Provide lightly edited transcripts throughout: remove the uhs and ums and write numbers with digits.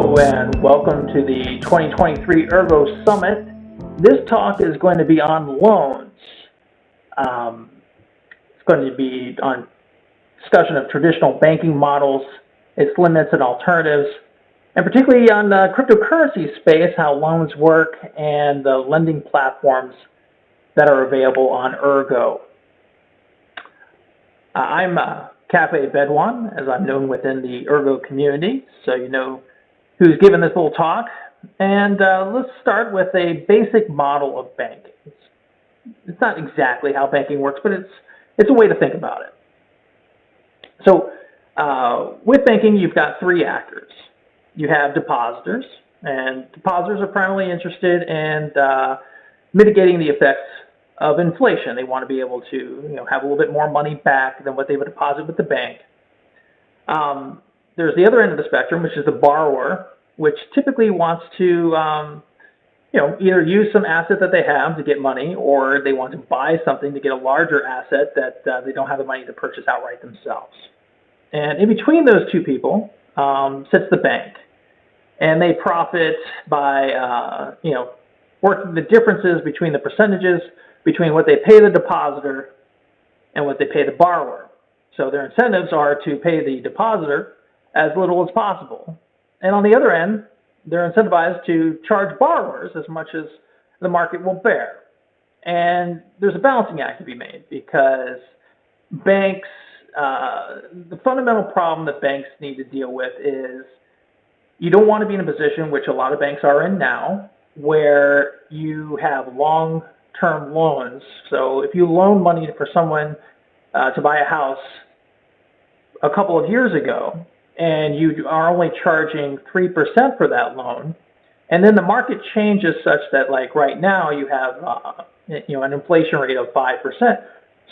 Hello and welcome to the 2023 Ergo Summit. This talk is going to be on loans. It's going to be on discussion of traditional banking models, its limits and alternatives, and particularly on the cryptocurrency space, how loans work, and the lending platforms that are available on Ergo. I'm Cafe Bedouin, as I'm known within the Ergo community, so you know who's given this little talk. And let's start with a basic model of banking. It's not exactly how banking works, but it's a way to think about it. So with banking, you've got three actors. You have depositors, and depositors are primarily interested in mitigating the effects of inflation. They want to be able to have a little bit more money back than what they would deposit with the bank. There's the other end of the spectrum, which is the borrower, which typically wants to either use some asset that they have to get money, or they want to buy something to get a larger asset that they don't have the money to purchase outright themselves. And in between those two people sits the bank, and they profit by working the differences between the percentages between what they pay the depositor and what they pay the borrower. So their incentives are to pay the depositor as little as possible. And on the other end, they're incentivized to charge borrowers as much as the market will bear. And there's a balancing act to be made, because banks, the fundamental problem that banks need to deal with is you don't want to be in a position, which a lot of banks are in now, where you have long-term loans. So if you loan money for someone to buy a house a couple of years ago, and you are only charging 3% for that loan, and then the market changes such that, like right now, you have an inflation rate of 5%.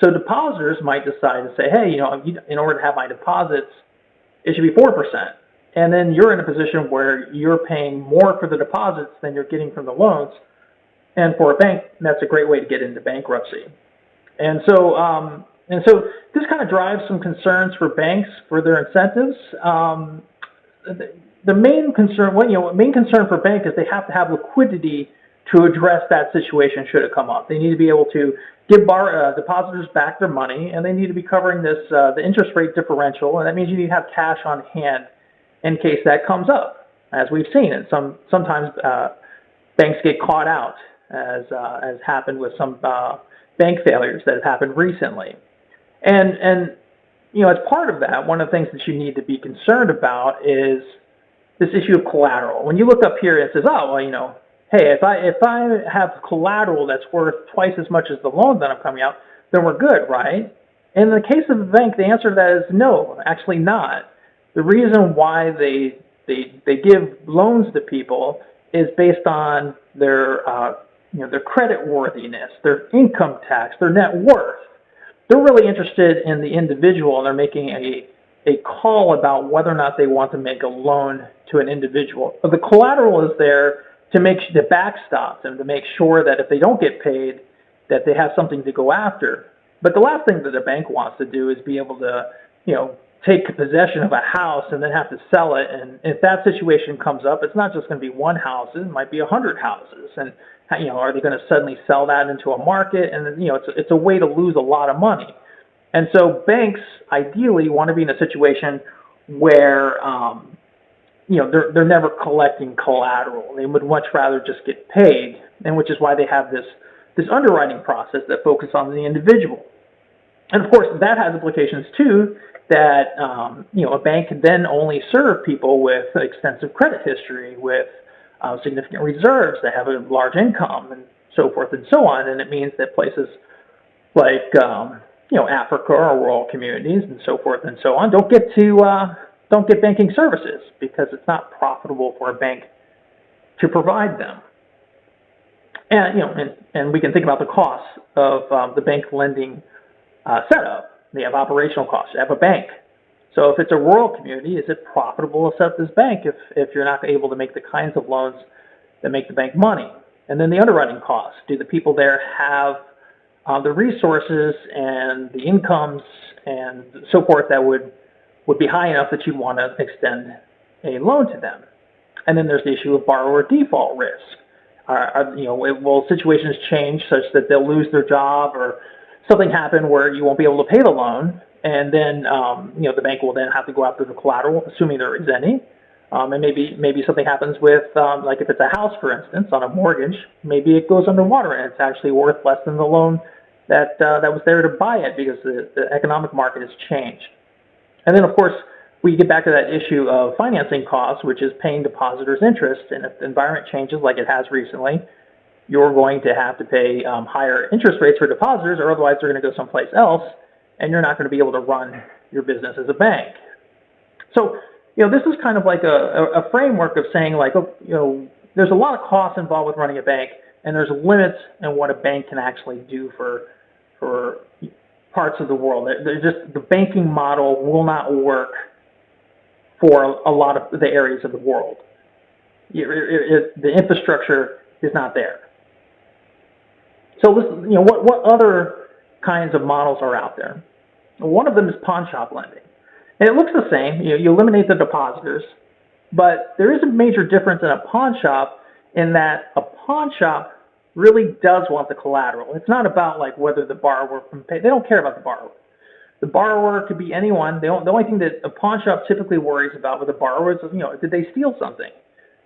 So depositors might decide to say, hey, in order to have my deposits, it should be 4%. And then you're in a position where you're paying more for the deposits than you're getting from the loans. And for a bank, that's a great way to get into bankruptcy. And so this kind of drives some concerns for banks for their incentives. The main concern, main concern for bank is they have to have liquidity to address that situation should it come up. They need to be able to give depositors back their money, and they need to be covering this the interest rate differential, and that means you need to have cash on hand in case that comes up, as we've seen. And sometimes banks get caught out, as happened with some bank failures that have happened recently. And as part of that, one of the things that you need to be concerned about is this issue of collateral. When you look up here, it says, oh, well, hey, if I have collateral that's worth twice as much as the loan that I'm coming out, then we're good, right? In the case of the bank, the answer to that is no, actually not. The reason why they give loans to people is based on their credit worthiness, their income tax, their net worth. They're really interested in the individual, and they're making a call about whether or not they want to make a loan to an individual. But the collateral is there to backstop them, to make sure that if they don't get paid, that they have something to go after. But the last thing that a bank wants to do is be able to, take possession of a house and then have to sell it. And if that situation comes up, it's not just going to be one house; it might be 100 houses. And are they going to suddenly sell that into a market? And it's a way to lose a lot of money. And so banks ideally want to be in a situation where they're never collecting collateral. They would much rather just get paid, and which is why they have this underwriting process that focuses on the individual. And of course, that has implications too, that a bank can then only serve people with extensive credit history, with significant reserves, that have a large income, and so forth and so on. And it means that places like Africa or rural communities and so forth and so on don't get banking services, because it's not profitable for a bank to provide them. And we can think about the costs of the bank lending setup. They have operational costs. They have a bank. So if it's a rural community, is it profitable to set up this bank if you're not able to make the kinds of loans that make the bank money? And then the underwriting costs. Do the people there have the resources and the incomes and so forth that would be high enough that you'd want to extend a loan to them? And then there's the issue of borrower default risk. Will situations change such that they'll lose their job or something happen where you won't be able to pay the loan, and then the bank will then have to go after the collateral, assuming there is any. And maybe something happens with like if it's a house, for instance, on a mortgage, maybe it goes underwater and it's actually worth less than the loan that was there to buy it because the economic market has changed. And then of course we get back to that issue of financing costs, which is paying depositors interest. And if the environment changes like it has recently, you're going to have to pay higher interest rates for depositors, or otherwise they're going to go someplace else, and you're not going to be able to run your business as a bank. So, this is kind of like a framework of saying like, there's a lot of costs involved with running a bank, and there's limits in what a bank can actually do for parts of the world. The banking model will not work for a lot of the areas of the world. The infrastructure is not there. So what other kinds of models are out there? One of them is pawn shop lending. And it looks the same. You eliminate the depositors, but there is a major difference in a pawn shop in that a pawn shop really does want the collateral. It's not about like whether the borrower can pay. They don't care about the borrower. The borrower could be anyone. The only thing that a pawn shop typically worries about with a borrower is, did they steal something?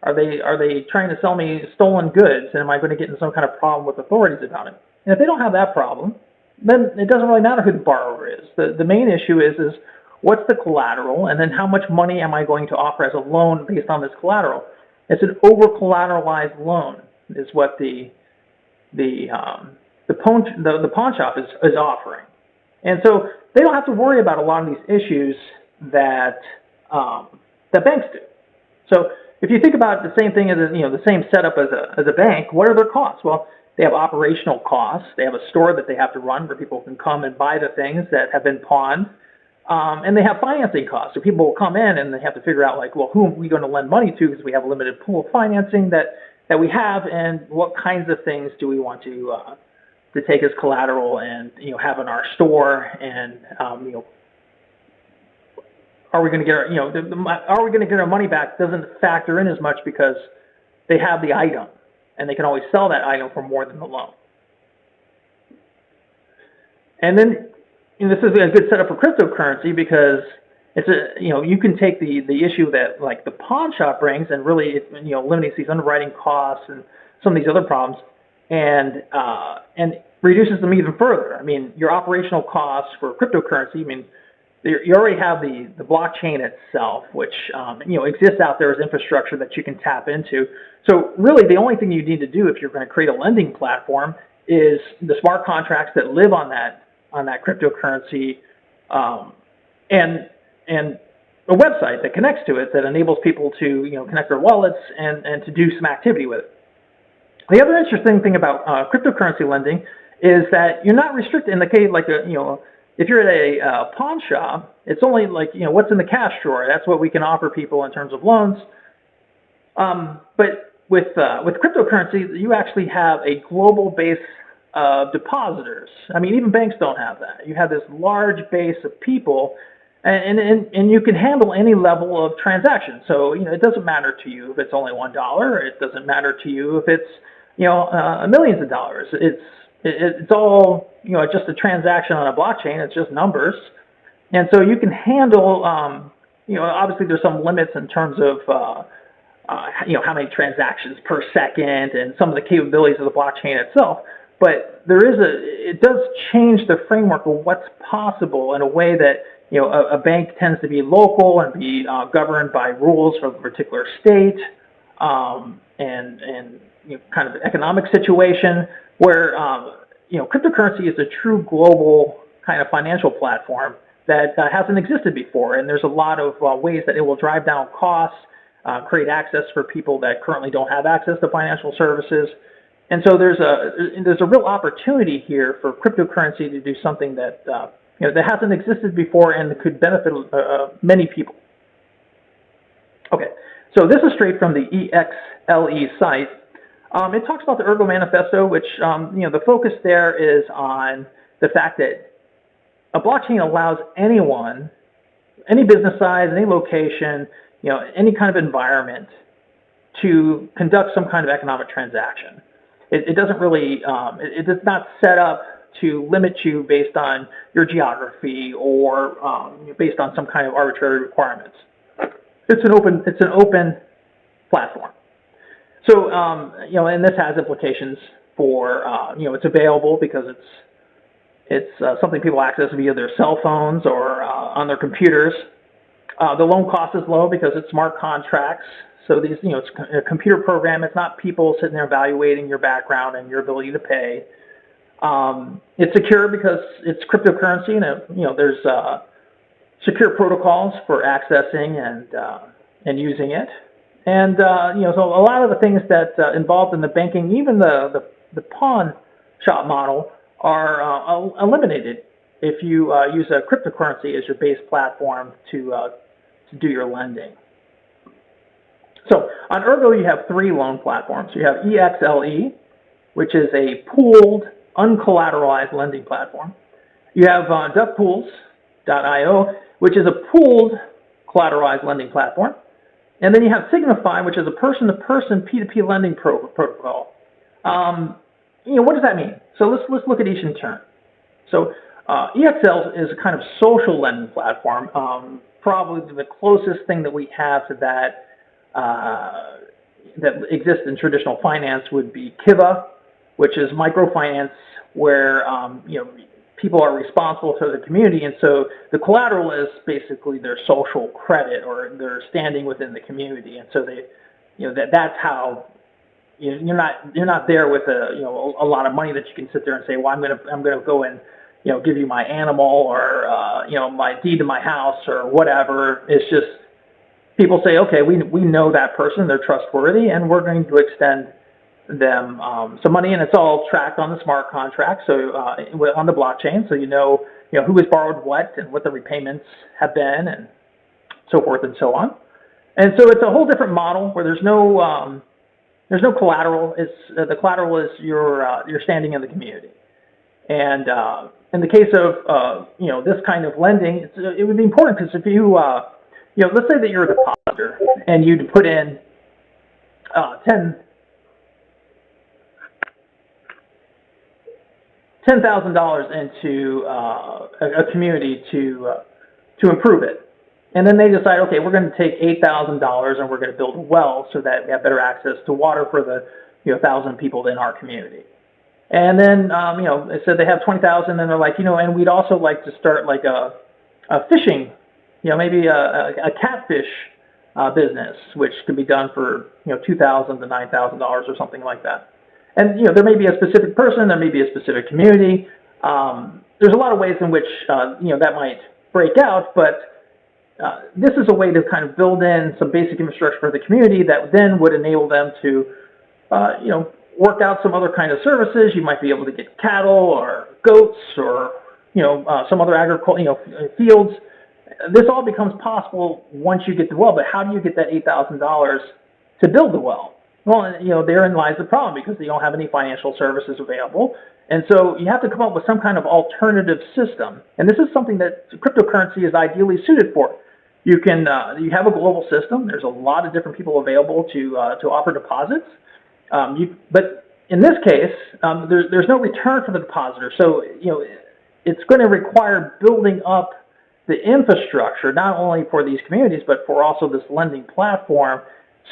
Are they trying to sell me stolen goods, and am I going to get in some kind of problem with authorities about it? And if they don't have that problem, then it doesn't really matter who the borrower is. The main issue is what's the collateral, and then how much money am I going to offer as a loan based on this collateral? It's an over-collateralized loan is what the pawn shop is offering. And so they don't have to worry about a lot of these issues that banks do. So if you think about the same thing as the same setup as a bank, what are their costs? Well, they have operational costs. They have a store that they have to run where people can come and buy the things that have been pawned. And they have financing costs. So people will come in and they have to figure out like, well, who are we going to lend money to because we have a limited pool of financing that we have, and what kinds of things do we want to take as collateral and have in our store, and are we going to get our money back doesn't factor in as much because they have the item and they can always sell that item for more than the loan. And then this is a good setup for cryptocurrency because it's you can take the issue that like the pawn shop brings and really eliminates these underwriting costs and some of these other problems and reduces them even further. I mean, your operational costs for cryptocurrency, you already have the blockchain itself, which exists out there as infrastructure that you can tap into. So really, the only thing you need to do if you're going to create a lending platform is the smart contracts that live on that cryptocurrency, and a website that connects to it that enables people to connect their wallets and to do some activity with it. The other interesting thing about cryptocurrency lending is that you're not restricted in the case like if you're at a pawn shop, it's only like what's in the cash drawer. That's what we can offer people in terms of loans. But with cryptocurrency, you actually have a global base of depositors. I mean, even banks don't have that. You have this large base of people, and you can handle any level of transaction. So it doesn't matter to you if it's only $1. It doesn't matter to you if it's millions of dollars. It's all just a transaction on a blockchain. It's just numbers, and so you can handle. Obviously there's some limits in terms of how many transactions per second and some of the capabilities of the blockchain itself. But it does change the framework of what's possible in a way that a bank tends to be local and be governed by rules from a particular state and kind of economic situation. Where cryptocurrency is a true global kind of financial platform that hasn't existed before, and there's a lot of ways that it will drive down costs, create access for people that currently don't have access to financial services. And so there's a real opportunity here for cryptocurrency to do something that that hasn't existed before and that could benefit many people. Okay, so this is straight from the EXLE site. It talks about the Ergo Manifesto, which the focus there is on the fact that a blockchain allows anyone, any business size, any location, any kind of environment, to conduct some kind of economic transaction. It doesn't really, it is not set up to limit you based on your geography or based on some kind of arbitrary requirements. It's an open platform. So, and this has implications for, it's available because it's something people access via their cell phones or on their computers. The loan cost is low because it's smart contracts. So these, it's a computer program. It's not people sitting there evaluating your background and your ability to pay. It's secure because it's cryptocurrency, and there's secure protocols for accessing and using it. And so a lot of the things that involved in the banking, even the pawn shop model, are eliminated if you use a cryptocurrency as your base platform to do your lending. So on Ergo, you have 3 loan platforms. You have EXLE, which is a pooled, uncollateralized lending platform. You have duckpools.io, which is a pooled, collateralized lending platform. And then you have Signify, which is a person-to-person P2P lending protocol. What does that mean? So let's look at each in turn. So EXL is a kind of social lending platform. Probably the closest thing that we have to that that exists in traditional finance would be Kiva, which is microfinance where people are responsible for the community, and so the collateral is basically their social credit or their standing within the community, and so they, that's how you're not there with a lot of money that you can sit there and say, well, I'm gonna go and give you my animal or my deed to my house or whatever. It's just people say, okay, we know that person, they're trustworthy, and we're going to extend them some money, and it's all tracked on the smart contract, so on the blockchain, so you know who has borrowed what and what the repayments have been, and so forth and so on. And so it's a whole different model where there's no collateral. The collateral is your standing in the community. And in the case of this kind of lending, it would be important because if you let's say that you're a depositor and you'd put in $10,000 into a community to improve it. And then they decide, okay, we're going to take $8,000 and we're going to build a well so that we have better access to water for the 1,000 people in our community. And then they said they have 20,000, and they're like, and we'd also like to start like a fishing, maybe a catfish business, which can be done for $2,000 to $9,000 or something like that. And there may be a specific person, there may be a specific community. There's a lot of ways in which that might break out, but this is a way to kind of build in some basic infrastructure for the community that then would enable them to work out some other kind of services. You might be able to get cattle or goats or some other agricultural fields. This all becomes possible once you get the well, but how do you get that $8,000 to build the well? Well, therein lies the problem because you don't have any financial services available. And so you have to come up with some kind of alternative system. And this is something that cryptocurrency is ideally suited for. You have a global system. There's a lot of different people available to offer deposits. But in this case, there's no return for the depositor. So, it's going to require building up the infrastructure, not only for these communities, but for also this lending platform,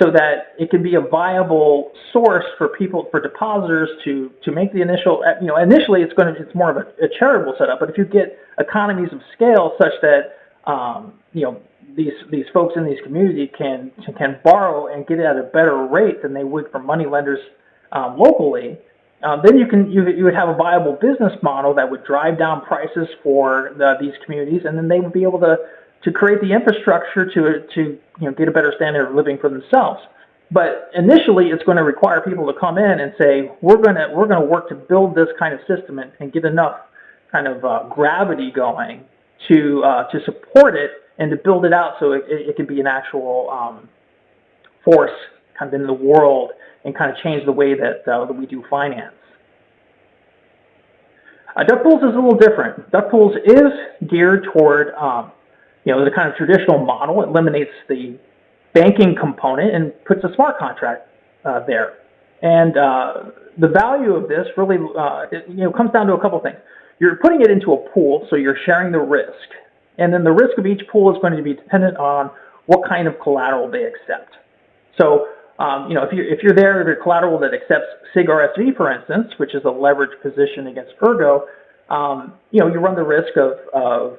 so that it can be a viable source for depositors to make the initial, initially it's more of a charitable setup, but if you get economies of scale such that, these folks in these communities can borrow and get it at a better rate than they would from money lenders locally, then you would have a viable business model that would drive down prices for these communities, and then they would be able to create the infrastructure to get a better standard of living for themselves. But initially, it's going to require people to come in and say, we're going to work to build this kind of system and get enough kind of gravity going to support it and to build it out so it can be an actual force kind of in the world and kind of change the way that we do finance. Duckpools is a little different. Duckpools is geared toward the kind of traditional model. It eliminates the banking component and puts a smart contract there. And the value of this really comes down to a couple things. You're putting it into a pool, so you're sharing the risk. And then the risk of each pool is going to be dependent on what kind of collateral they accept. So, if you're there with a collateral that accepts SIG RSV, for instance, which is a leveraged position against Ergo, you run the risk of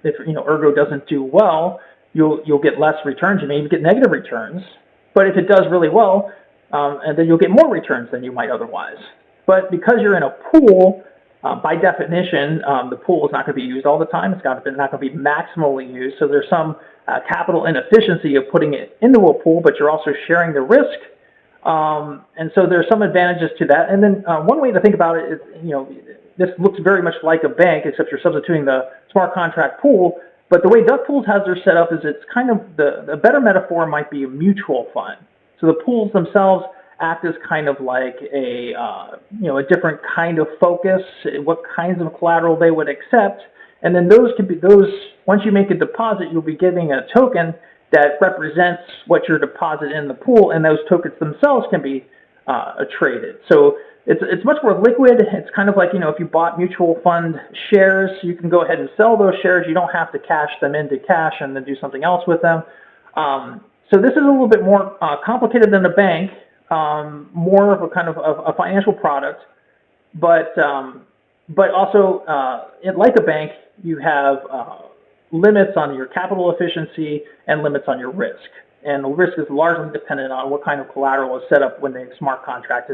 if Ergo doesn't do well, you'll get less returns. You may even get negative returns. But if it does really well, and then you'll get more returns than you might otherwise. But because you're in a pool, by definition, the pool is not going to be used all the time. It's not going to be maximally used. So there's some capital inefficiency of putting it into a pool, but you're also sharing the risk. And so there's some advantages to that. And then one way to think about it is, this looks very much like a bank, except you're substituting the smart contract pool. But the way Duck Pools has their setup is it's kind of the better metaphor might be a mutual fund. So the pools themselves act as kind of like a different kind of focus, what kinds of collateral they would accept. And then once you make a deposit, you'll be giving a token that represents what your deposit in the pool, and those tokens themselves can be traded. So it's much more liquid. It's kind of like, if you bought mutual fund shares, you can go ahead and sell those shares. You don't have to cash them into cash and then do something else with them. So this is a little bit more complicated than a bank, more of a kind of a financial product, but also like a bank, you have limits on your capital efficiency and limits on your risk. And the risk is largely dependent on what kind of collateral is set up when the smart contract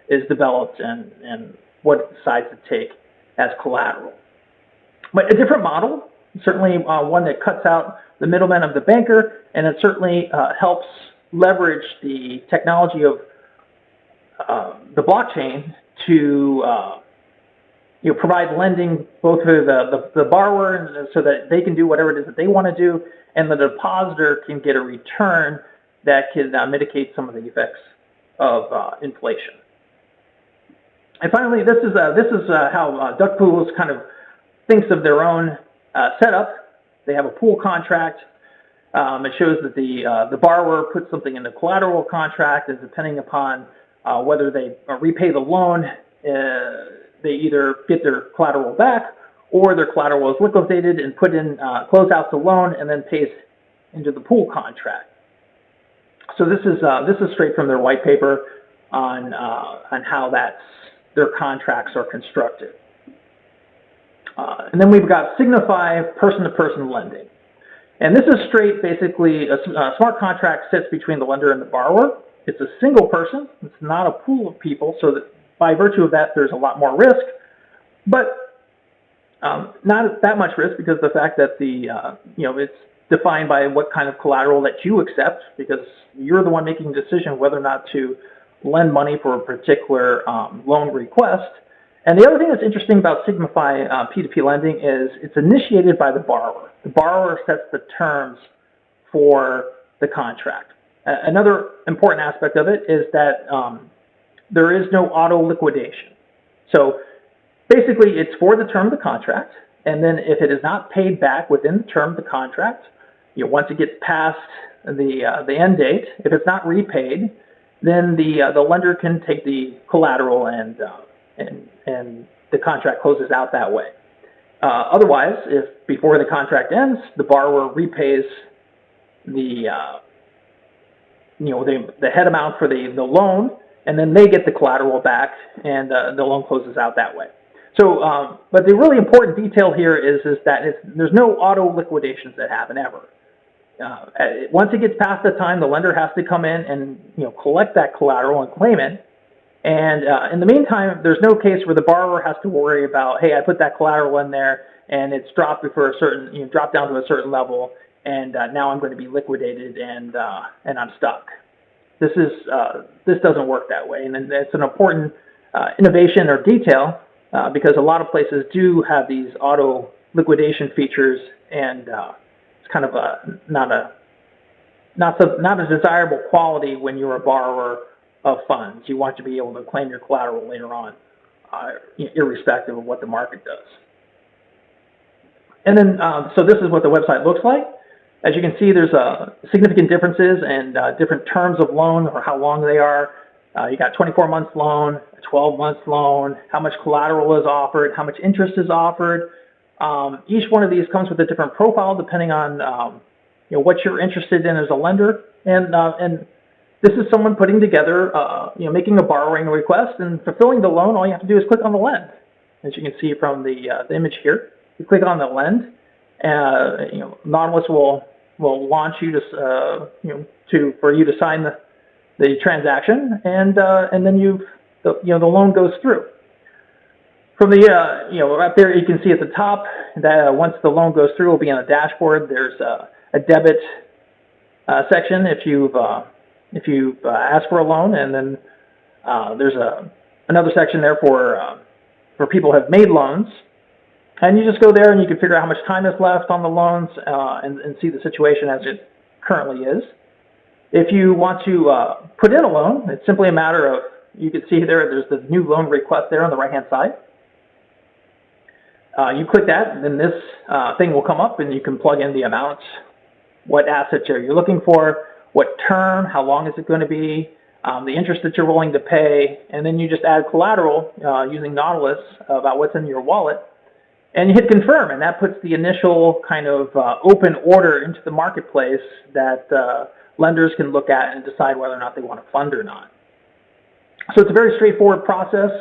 is developed and what it decides to take as collateral. But a different model, certainly one that cuts out the middleman of the banker, and it certainly helps leverage the technology of the blockchain to provide lending both to the borrower so that they can do whatever it is that they want to do, and the depositor can get a return that can mitigate some of the effects of inflation. And finally, this is how Duck Pools kind of thinks of their own setup. They have a pool contract. It shows that the borrower puts something in the collateral contract, and depending upon whether they repay the loan, they either get their collateral back or their collateral is liquidated and put in, close out the loan, and then pays into the pool contract. So this is straight from their white paper on how their contracts are constructed. And then we've got Signify person-to-person lending. And this is straight, basically, a smart contract sits between the lender and the borrower. It's a single person. It's not a pool of people, so that by virtue of that, there's a lot more risk. But not that much risk because of the fact that it's defined by what kind of collateral that you accept, because you're the one making the decision whether or not to lend money for a particular loan request. And the other thing that's interesting about Signify P2P lending is it's initiated by the borrower. The borrower sets the terms for the contract. Another important aspect of it is that there is no auto liquidation. So basically, it's for the term of the contract, and then if it is not paid back within the term of the contract, once it gets past the end date, if it's not repaid, then the lender can take the collateral and the contract closes out that way. Otherwise, if before the contract ends, the borrower repays the head amount for the loan, and then they get the collateral back, and the loan closes out that way. So, but the really important detail here is that there's no auto liquidations that happen ever. Once it gets past the time, the lender has to come in and collect that collateral and claim it. And in the meantime, there's no case where the borrower has to worry about, hey, I put that collateral in there and it's dropped for a certain, dropped down to a certain level, and now I'm going to be liquidated and I'm stuck. This doesn't work that way, and it's an important innovation or detail because a lot of places do have these auto liquidation features, and it's kind of not a desirable quality when you're a borrower of funds. You want to be able to claim your collateral later on, irrespective of what the market does. And then, so this is what the website looks like. As you can see, there's significant differences in different terms of loan or how long they are. You got 24-month loan, a 12-month loan, how much collateral is offered, how much interest is offered. Each one of these comes with a different profile depending on what you're interested in as a lender. And this is someone putting together, making a borrowing request and fulfilling the loan. All you have to do is click on the lend. As you can see from the image here, you click on the lend. Nautilus will launch you for you to sign the transaction, and then the loan goes through. From the right there, you can see at the top that once the loan goes through, it will be on a dashboard. There's a debit section if you've asked for a loan, and then there's another section there for people who have made loans. And you just go there and you can figure out how much time is left on the loans and see the situation as it currently is. If you want to put in a loan, it's simply a matter of, you can see there's the new loan request there on the right-hand side. You click that, and then this thing will come up, and you can plug in the amounts, what assets you're looking for, what term, how long is it going to be, the interest that you're willing to pay, and then you just add collateral using Nautilus about what's in your wallet. And you hit confirm, and that puts the initial kind of open order into the marketplace that lenders can look at and decide whether or not they want to fund or not. So it's a very straightforward process,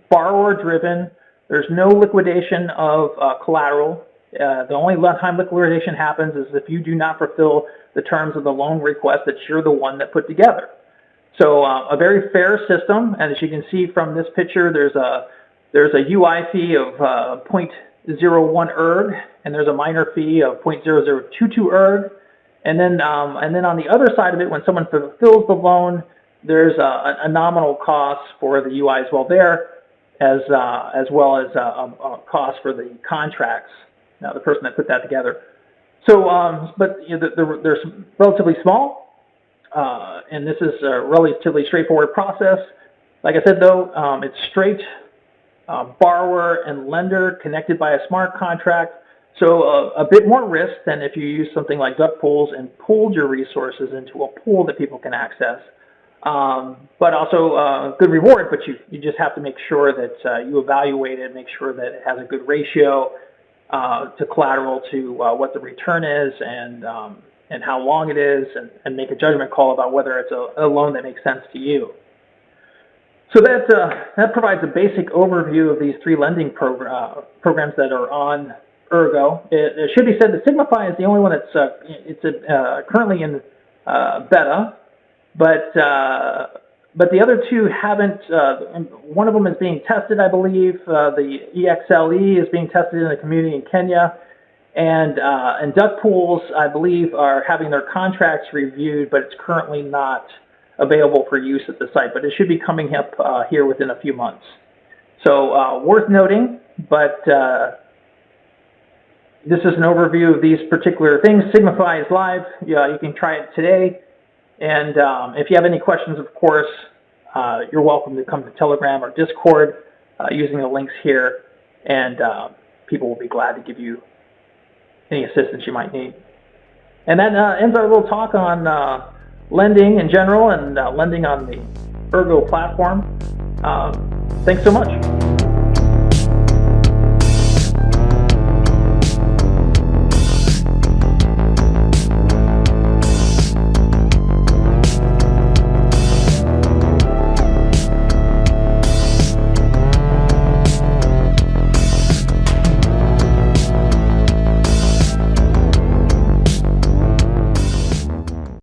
borrower-driven. There's no liquidation of collateral. The only time liquidation happens is if you do not fulfill the terms of the loan request that you're the one that put together. So a very fair system, and as you can see from this picture, there's a UI fee of 0.01 ERG, and there's a minor fee of 0.0022 ERG. And then on the other side of it, when someone fulfills the loan, there's a nominal cost for the UI as well there, as well as a cost for the contracts. Now, the person that put that together. So, but they're relatively small, and this is a relatively straightforward process. Like I said, though, it's straight. Borrower and lender connected by a smart contract, so a bit more risk than if you use something like duck pools and pooled your resources into a pool that people can access. But also good reward, but you just have to make sure that you evaluate it, make sure that it has a good ratio to collateral to what the return is and how long it is, and make a judgment call about whether it's a loan that makes sense to you. So that provides a basic overview of these three lending programs that are on Ergo. It should be said that Signify is the only one that's currently in beta, but the other two haven't. One of them is being tested, I believe. The EXLE is being tested in the community in Kenya, and duck pools, I believe, are having their contracts reviewed, but it's currently not available for use at the site, but it should be coming up here within a few months. So worth noting, but this is an overview of these particular things. Signify is live. You can try it today. And if you have any questions, of course, you're welcome to come to Telegram or Discord using the links here, and people will be glad to give you any assistance you might need. And that ends our little talk on lending in general and lending on the Ergo platform. Thanks so much.